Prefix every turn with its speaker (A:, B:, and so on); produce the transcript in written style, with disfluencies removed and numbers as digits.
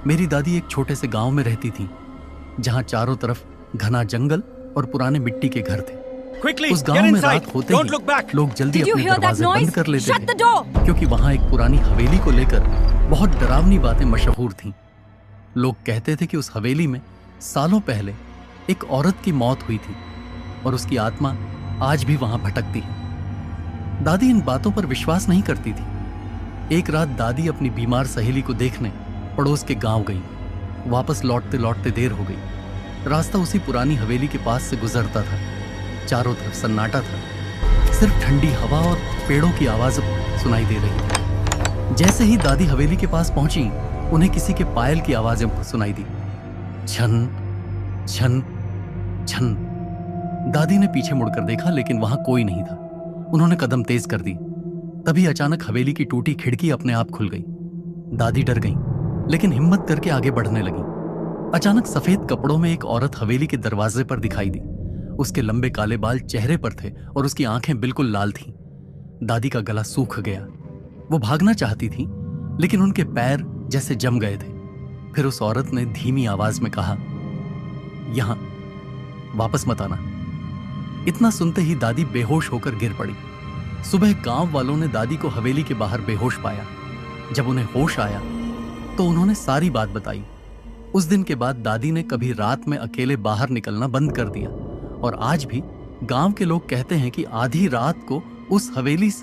A: मेरी दादी एक छोटे से गांव में रहती थी, जहां चारों तरफ घना जंगल और पुराने मिट्टी के घर थे।
B: Quickly,
A: उस
B: get
A: गांव में
B: inside.
A: रात होते
B: Don't
A: ही
B: look back.
A: लोग जल्दी
C: Did you
A: अपने
C: hear that
A: दरवाजे बंद
C: noise?
A: कर लेते
C: Shut
A: थे,
C: the door.
A: क्योंकि वहां एक पुरानी हवेली को लेकर बहुत डरावनी बातें मशहूर थीं। लोग कहते थे कि उस हवेली में सालों पहले एक औरत की मौत हुई थी और उसकी आत्मा आज भी वहां भटकती है। दादी इन बातों पर विश्वास नहीं करती थी। एक रात दादी अपनी बीमार सहेली को देखने पड़ोस के गांव गई। वापस लौटते लौटते देर हो गई। रास्ता उसी पुरानी हवेली के पास से गुजरता था। चारों तरफ सन्नाटा था, सिर्फ ठंडी हवा और पेड़ों की आवाज सुनाई दे रही थी। जैसे ही दादी हवेली के पास पहुंची, उन्हें किसी के पायल की आवाजें सुनाई दी। छन छन छन। दादी ने पीछे मुड़कर देखा, लेकिन वहां कोई नहीं था। उन्होंने कदम तेज कर दी। तभी अचानक हवेली की टूटी खिड़की अपने आप खुल गई। दादी डर गई, लेकिन हिम्मत करके आगे बढ़ने लगी। अचानक सफेद कपड़ों में एक औरत हवेली के दरवाजे पर दिखाई दी। उसके लंबे काले बाल चेहरे पर थे और उसकी आंखें बिल्कुल लाल थीं। दादी का गला सूख गया। वो भागना चाहती थी, लेकिन उनके पैर जैसे जम गए थे। फिर उस औरत ने धीमी आवाज में कहा, यहां वापस मत आना। इतना सुनते ही दादी बेहोश होकर गिर पड़ी। सुबह गांव वालों ने दादी को हवेली के बाहर बेहोश पाया। जब उन्हें होश आया तो उन्होंने सारी बात बताई। उस दिन के बाद दादी ने कभी रात में अकेले बाहर निकलना बंद कर दिया और आज भी गांव के लोग कहते हैं कि आधी रात को उस हवेली से